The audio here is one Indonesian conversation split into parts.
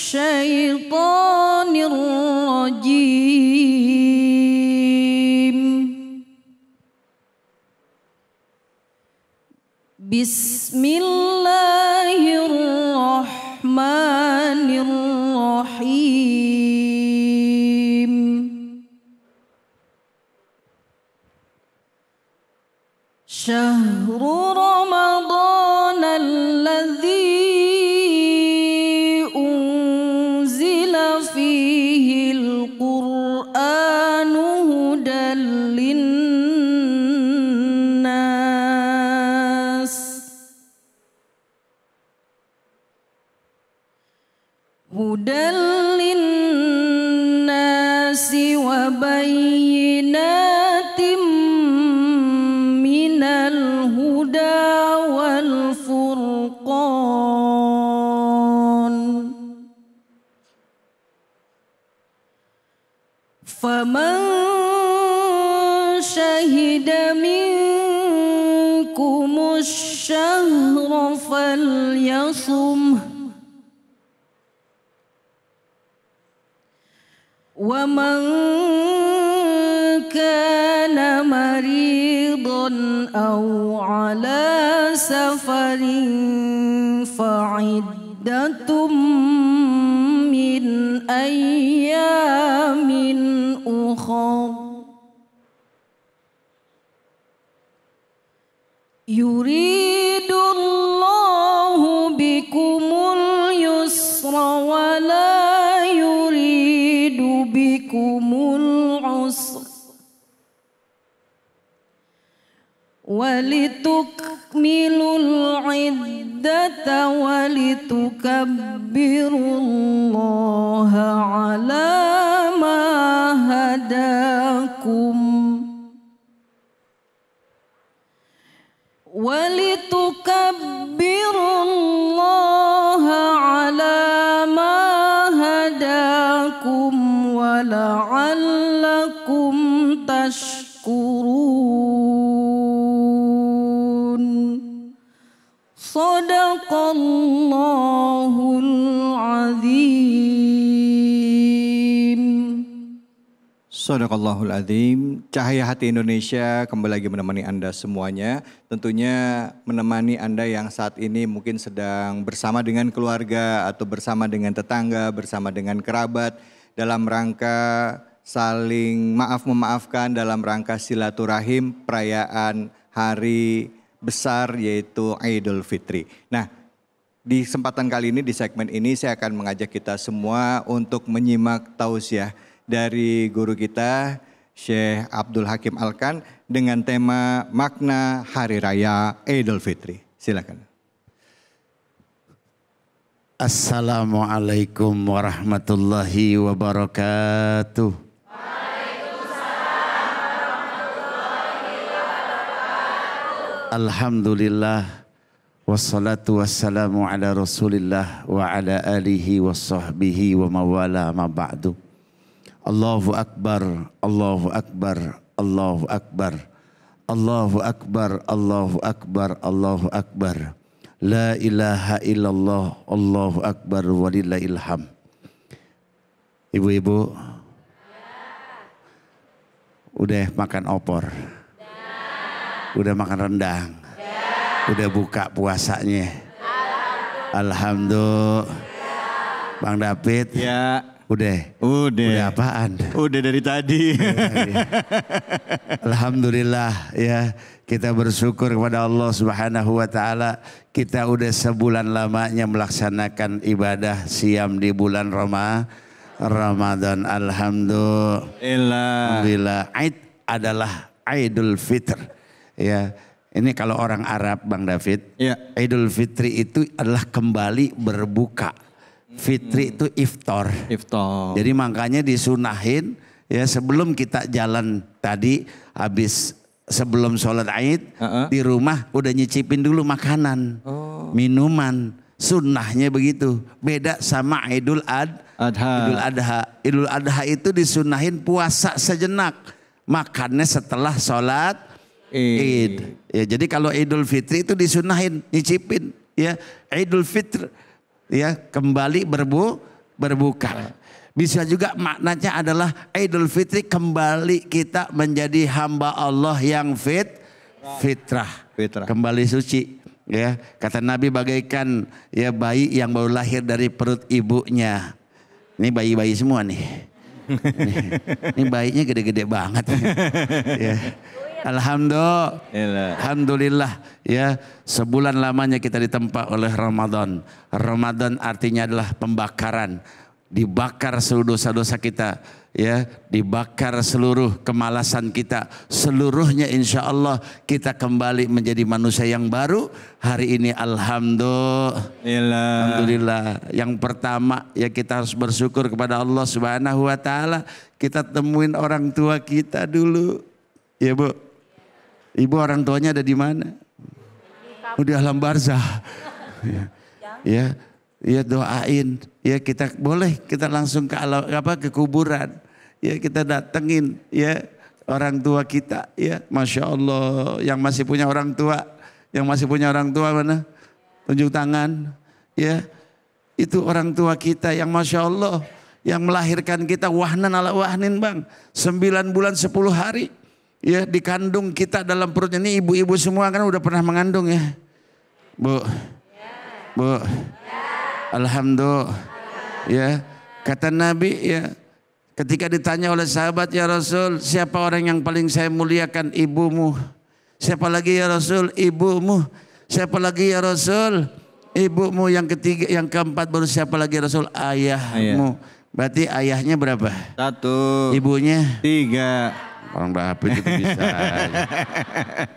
الشيطان الرجيم. بسم الله الرحمن الرحيم. شهر رمضان الذي أنزل فيه القرآن هدى للناس وبينات من الهدى والفرقان. فمن شهد منكم الشهر فليصمه ومن كان مريضا أو على سفر فعدة من أيام أخر. يريد الله بكم اليسر ولا يريد بكم العسر ولتكملوا العدة ولتكبروا الله على ما هداكم ولتكبروا الله على ما هداكم ولعلكم تشكرون. صدق الله العظيم. Sadaqallahul Adzim. Cahaya Hati Indonesia kembali lagi menemani Anda semuanya. Tentunya menemani Anda yang saat ini mungkin sedang bersama dengan keluarga atau bersama dengan tetangga, bersama dengan kerabat dalam rangka saling memaafkan dalam rangka silaturahim perayaan hari besar yaitu Idul Fitri. Nah, di kesempatan kali ini di segmen ini saya akan mengajak kita semua untuk menyimak tausiah dari guru kita Syekh Abdul Hakim Alkan dengan tema makna Hari Raya Idul Fitri. Silakan. Assalamualaikum warahmatullahi wabarakatuh. Alhamdulillah wassalatu wassalamu ala Rasulillah wa ala alihi wa sahbihi wa mawala ma ba'du. Allahu akbar, Allahu akbar, Allahu akbar, Allahu akbar, Allahu akbar, Allahu akbar. La ilaha illallah, Allahu akbar walillahil hamd. Ibu-ibu, udah makan opor? Udah makan rendang? Udah buka puasanya? Alhamdulillah. Bang David? Ya. Udah apaan? Udah dari tadi. Alhamdulillah ya, kita bersyukur kepada Allah Subhanahu wa taala. Kita udah sebulan lamanya melaksanakan ibadah siam di bulan Ramadan. Alhamdulillah. Aid adalah Idul Fitr. Ya. Ini kalau orang Arab Bang David, ya. Idul Fitri itu adalah kembali berbuka. Fitri itu iftar. Jadi makanya disunahin ya sebelum kita jalan tadi habis sebelum sholat Aid di rumah udah nyicipin dulu makanan, minuman. Sunnahnya begitu. Beda sama Idul Adha. Idul Adha itu disunahin puasa sejenak, makannya setelah sholat Id. Ya, jadi kalau Idul Fitri itu disunahin nyicipin ya Idul Fitr. Ya kembali berbuka. Bisa juga maknanya adalah Idul Fitri kembali kita menjadi hamba Allah yang fitrah. Kembali suci. Ya, kata Nabi bagaikan ya bayi yang baru lahir dari perut ibunya. Ini bayi-bayi semua nih. Ini bayinya gede-gede banget. Ya. Alhamdulillah ya, sebulan lamanya kita ditempa oleh Ramadan. Ramadan artinya adalah pembakaran. Dibakar seluruh dosa-dosa kita, ya, dibakar seluruh kemalasan kita, seluruhnya insya Allah kita kembali menjadi manusia yang baru hari ini. Alhamdulillah. Yang pertama ya kita harus bersyukur kepada Allah Subhanahu Wa Taala. Kita temuin orang tua kita dulu, ya Bu. Ibu orang tuanya ada di mana? Di alam barzah. Ya. Ya doain, ya kita boleh kita langsung ke alam, ke kuburan, ya kita datengin ya orang tua kita, ya Masya Allah. Yang masih punya orang tua mana? Tunjuk tangan, ya itu orang tua kita yang Masya Allah yang melahirkan kita wahnan ala wahnin Bang, 9 bulan 10 hari, ya dikandung kita dalam perutnya. Ini ibu-ibu semua kan udah pernah mengandung ya, Bu. Alhamdulillah. Ya, kata Nabi ya, ketika ditanya oleh sahabat, ya Rasul, siapa orang yang paling saya muliakan? Ibumu. Siapa lagi ya Rasul? Ibumu. Siapa lagi ya Rasul? Ibumu. Yang ketiga, yang keempat baru siapa lagi ya Rasul? Ayahmu. Berarti ayahnya berapa? 1. Ibunya 3. Orang David itu bisa.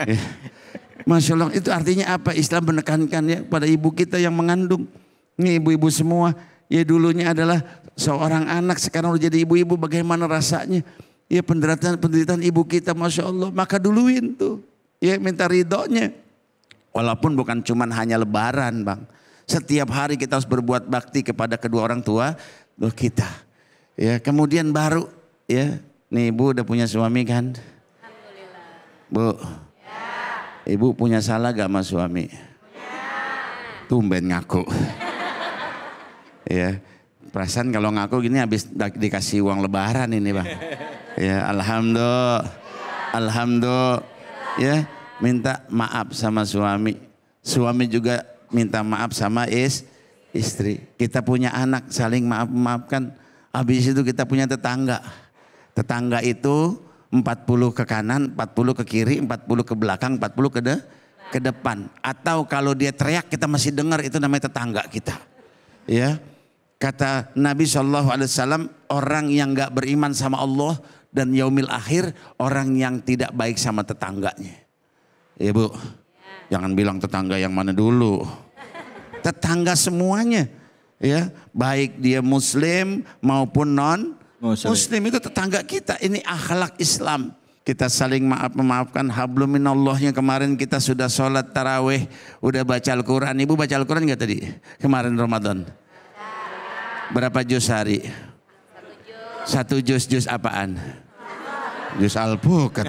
Ya. Masya Allah, itu artinya apa? Islam menekankan ya pada ibu kita yang mengandung. Ini ibu-ibu semua, ya dulunya adalah seorang anak, sekarang udah jadi ibu-ibu, bagaimana rasanya? Ya penderitaan ibu kita, Masya Allah, maka duluin tuh, ya minta ridhonya. Walaupun bukan cuman hanya lebaran Bang, setiap hari kita harus berbuat bakti kepada kedua orang tua kita. Ya kemudian baru, ya nih ibu udah punya suami kan? Alhamdulillah. Bu, ya. Ibu punya salah gak sama suami? Ya. Tumben ngaku. Ya, perasaan kalau ngaku gini habis dikasih uang lebaran ini Bang. Ya, alhamdulillah. Ya, minta maaf sama suami. Suami juga minta maaf sama istri. Kita punya anak, saling maafkan. Habis itu kita punya tetangga. Tetangga itu 40 ke kanan, 40 ke kiri, 40 ke belakang, 40 ke depan. Atau kalau dia teriak kita masih dengar, itu namanya tetangga kita. Ya. Kata Nabi SAW, orang yang gak beriman sama Allah dan yaumil akhir, orang yang tidak baik sama tetangganya. Ya Bu, jangan bilang tetangga yang mana dulu. Tetangga semuanya, ya baik dia muslim maupun non muslim itu tetangga kita. Ini akhlak Islam. Kita saling memaafkan. Hablum minallahnya kemarin kita sudah sholat tarawih, udah baca Al-Quran. Ibu baca Al-Quran gak tadi? Kemarin Ramadan. Berapa juz hari? 1 juz apaan? Juz Al-Bukat.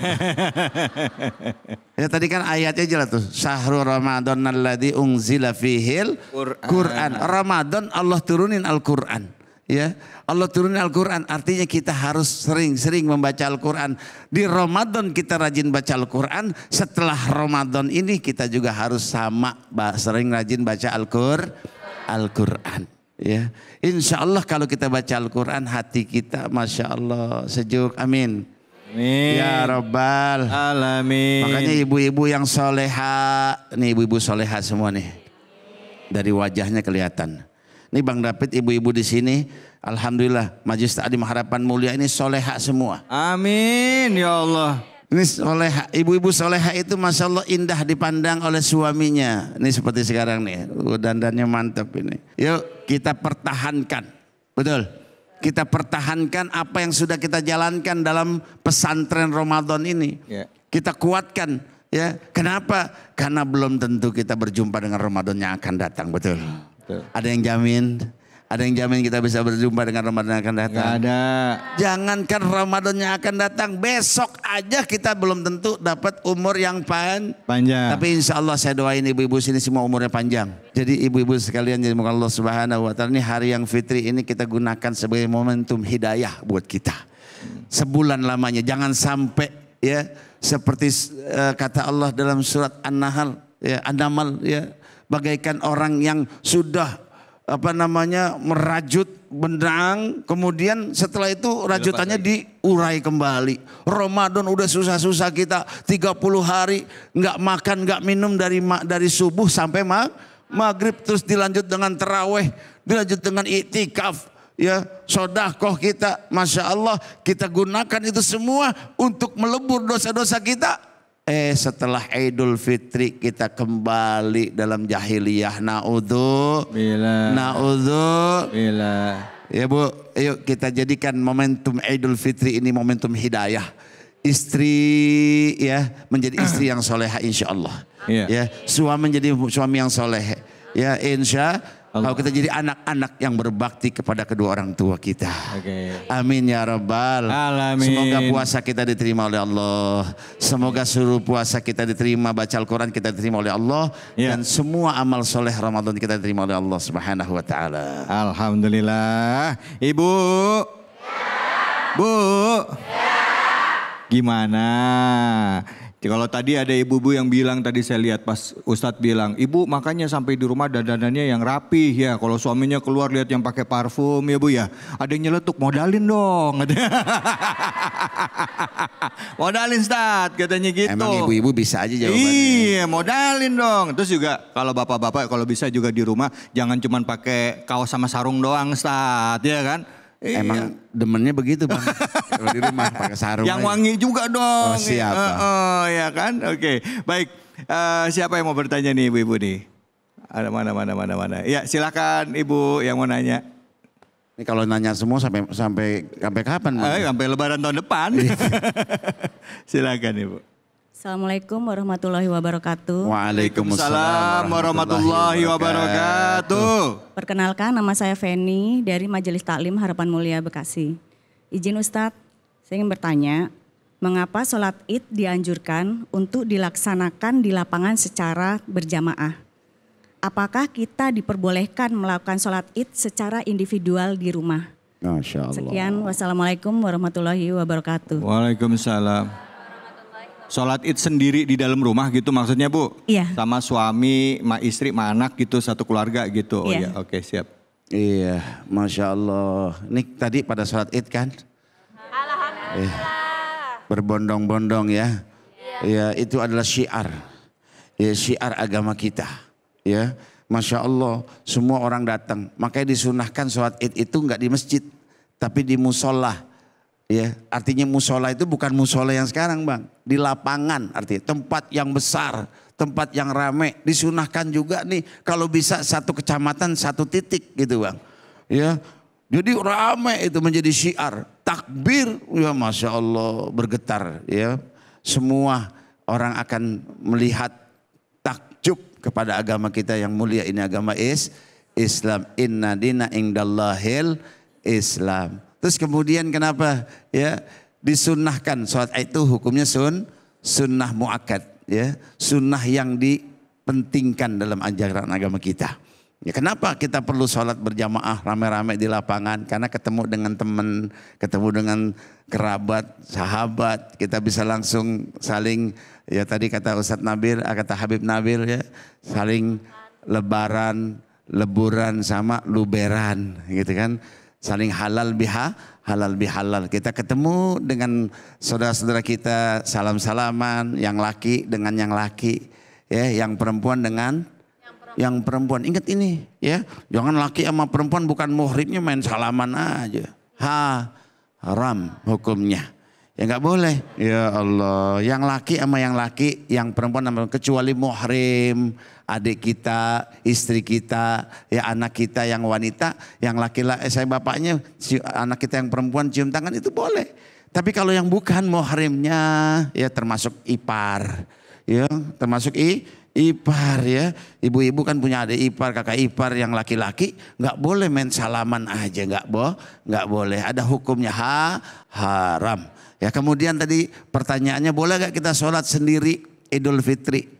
Ya tadi kan ayatnya jelas tuh. Syahrul Ramadan alladzi unzila fihil Quran. Ramadan Allah turunin Al-Quran. Ya, Allah turunin Al-Quran artinya kita harus sering-sering membaca Al-Quran. Di Ramadan kita rajin baca Al-Quran. Setelah Ramadan ini kita juga harus sama sering rajin baca Al-Quran. Ya, insya Allah kalau kita baca Al-Quran hati kita Masya Allah sejuk. Amin. Amin. Ya Rabbal Alamin. Makanya ibu-ibu yang soleha, nih ibu-ibu soleha semua nih, dari wajahnya kelihatan. Nih Bang David, ibu-ibu di sini, alhamdulillah Majelis Ta'lim Harapan Mulia ini soleha semua. Amin ya Allah. Ini soleha, ibu-ibu soleha itu Masya Allah indah dipandang oleh suaminya. Ini seperti sekarang nih, dandannya mantap ini. Yuk kita pertahankan, betul. Kita pertahankan apa yang sudah kita jalankan dalam pesantren Ramadan ini. Yeah. Kita kuatkan, ya. Kenapa? Karena belum tentu kita berjumpa dengan Ramadan yang akan datang, betul. Betul. Ada yang jamin? Ada yang jamin kita bisa berjumpa dengan Ramadan yang akan datang? Gak ada. Jangankan Ramadan yang akan datang, besok aja kita belum tentu dapat umur yang panjang. Tapi insya Allah saya doain ibu-ibu sini semua umurnya panjang. Jadi ibu-ibu sekalian, jadi semoga Allah Subhanahu Wa Taala ini hari yang fitri ini kita gunakan sebagai momentum hidayah buat kita. Sebulan lamanya, jangan sampai ya seperti kata Allah dalam surat An-Nahl, ya, An-Naml, ya, bagaikan orang yang sudah merajut benang, kemudian setelah itu rajutannya diurai kembali. Ramadan udah susah-susah kita 30 hari nggak makan nggak minum dari subuh sampai maghrib, terus dilanjut dengan taraweh, dilanjut dengan iktikaf, ya, sodakoh kita, masya Allah, kita gunakan itu semua untuk melebur dosa-dosa kita. Setelah Idul Fitri kita kembali dalam jahiliyah. Naudzubillah. Ya Bu, ayo kita jadikan momentum Idul Fitri ini momentum hidayah. Istri ya menjadi istri yang soleha insya Allah. Ya, suami menjadi suami yang soleh. Ya, insya Allah. Kalau kita jadi anak-anak yang berbakti kepada kedua orang tua kita. Amin ya Rabbal Alamin. Semoga puasa kita diterima oleh Allah. Semoga seluruh puasa kita diterima, baca Al-Quran kita diterima oleh Allah. Dan semua amal soleh Ramadan kita diterima oleh Allah Subhanahu Wa Taala. Alhamdulillah. Ibu. Bu. Gimana? Kalau tadi ada ibu-ibu yang bilang, tadi saya lihat pas Ustadz bilang, ibu makanya sampai di rumah dandanannya yang rapih ya. Kalau suaminya keluar lihat yang pakai parfum ya Bu ya. Ada yang nyeletuk, modalin dong. Modalin Ustadz katanya gitu. Emang ibu-ibu bisa aja jawabannya. Iya modalin dong. Terus juga kalau bapak-bapak kalau bisa juga di rumah jangan cuma pakai kaos sama sarung doang Ustadz ya kan. Emang demennya begitu Bang. Kalau di rumah pakai sarung. Yang wangi juga dong. Oh, siapa? Ya kan. Oke. Baik. Siapa yang mau bertanya nih ibu-ibu nih? Ada mana. Ya silakan ibu yang mau nanya. Ini kalau nanya semua sampai kapan Bang? Sampai Lebaran tahun depan. Silakan ibu. Assalamualaikum warahmatullahi wabarakatuh. Waalaikumsalam warahmatullahi wabarakatuh. Perkenalkan, nama saya Feni dari Majelis Taklim Harapan Mulia Bekasi. Izin Ustadz, saya ingin bertanya, mengapa sholat Id dianjurkan untuk dilaksanakan di lapangan secara berjamaah? Apakah kita diperbolehkan melakukan sholat Id secara individual di rumah? Masya Allah. Sekian, wassalamualaikum warahmatullahi wabarakatuh. Waalaikumsalam. Sholat Id sendiri di dalam rumah gitu maksudnya Bu? Iya. Sama suami, sama istri, sama anak gitu, satu keluarga gitu. Oh iya, oke siap. Iya, Masya Allah. Ini tadi pada sholat Id kan? Alhamdulillah. Berbondong-bondong ya. Ya, itu adalah syiar. Ya, syiar agama kita. Ya, Masya Allah, semua orang datang. Makanya disunahkan sholat Id itu enggak di masjid, tapi di musola. Ya, artinya musola itu bukan musola yang sekarang Bang. Di lapangan artinya tempat yang besar, tempat yang ramai. Disunahkan juga nih kalau bisa satu kecamatan satu titik gitu Bang. Ya, jadi ramai itu menjadi syiar. Takbir, ya Masya Allah bergetar ya. Semua orang akan melihat takjub kepada agama kita yang mulia ini, agama Islam. Inna dina indallahil Islam. Terus kemudian kenapa ya disunahkan sholat itu hukumnya sunnah muakkad ya, sunnah yang dipentingkan dalam ajaran agama kita. Ya, kenapa kita perlu sholat berjamaah rame-rame di lapangan? Karena ketemu dengan teman, ketemu dengan kerabat, sahabat, kita bisa langsung saling ya tadi kata Ustadz Nabil, kata Habib Nabil ya, saling leburan sama luberan gitu kan. Saling halal bihalal. Kita ketemu dengan saudara-saudara kita, salam-salaman, yang laki dengan yang laki, ya, yang perempuan dengan yang perempuan. Ingat ini, ya, jangan laki sama perempuan bukan muhrimnya main salaman aja. Haram hukumnya. Ya nggak boleh. Ya Allah, yang laki sama yang laki, yang perempuan sama kecuali muhrim. Adik kita, istri kita, ya anak kita yang wanita, yang laki-laki, saya bapaknya, anak kita yang perempuan cium tangan itu boleh. Tapi kalau yang bukan muhrimnya, ya termasuk ipar, ya termasuk ipar ya. Ibu-ibu kan punya adik ipar, kakak ipar yang laki-laki, nggak boleh main salaman aja, nggak boleh. Ada hukumnya haram. Ya kemudian tadi pertanyaannya, boleh gak kita sholat sendiri Idul Fitri?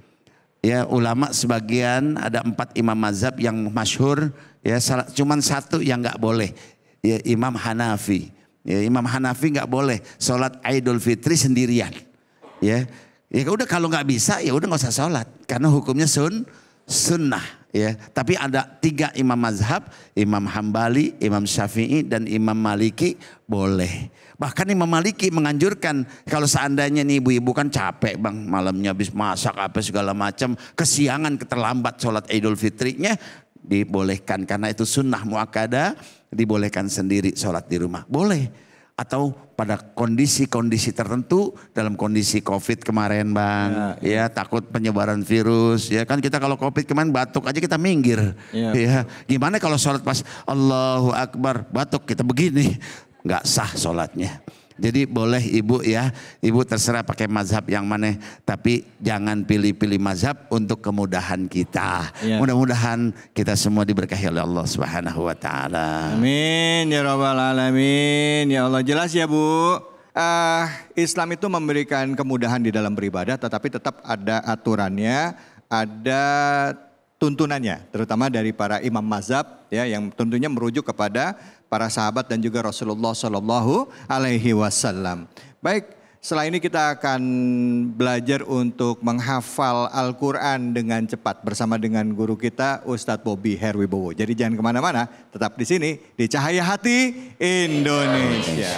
Ya ulama sebagian ada 4 imam mazhab yang masyhur, ya cuman satu yang nggak boleh, ya Imam Hanafi. Ya Imam Hanafi nggak boleh sholat Idul Fitri sendirian. Ya udah kalau nggak bisa ya udah nggak usah sholat karena hukumnya sunnah. Ya tapi ada 3 imam mazhab, Imam Hambali, Imam Syafi'i dan Imam Maliki boleh. Bahkan Imam Maliki menganjurkan kalau seandainya nih ibu-ibu kan capek bang, malamnya habis masak apa segala macam, kesiangan keterlambat sholat Idul Fitrinya, dibolehkan karena itu sunnah muakkadah, dibolehkan sendiri sholat di rumah boleh. Atau pada kondisi-kondisi tertentu, dalam kondisi COVID kemarin bang, ya takut penyebaran virus, ya kan kita kalau COVID kemarin batuk aja kita minggir, ya gimana kalau sholat pas Allahu Akbar batuk kita begini, nggak sah sholatnya. Jadi boleh ibu ya, ibu terserah pakai mazhab yang mana, tapi jangan pilih-pilih mazhab untuk kemudahan kita. Mudah-mudahan kita semua diberkahi oleh Allah Subhanahu wa taala. Amin ya rabbal alamin. Ya Allah, jelas ya Bu. Islam itu memberikan kemudahan di dalam beribadah, tetapi tetap ada aturannya, ada tuntunannya, terutama dari para imam mazhab ya, yang tentunya merujuk kepada para sahabat dan juga Rasulullah Shallallahu Alaihi Wasallam. Baik, setelah ini kita akan belajar untuk menghafal Al-Quran dengan cepat bersama dengan guru kita Ustadz Bobby Herwibowo. Jadi jangan kemana-mana, tetap di sini di Cahaya Hati Indonesia.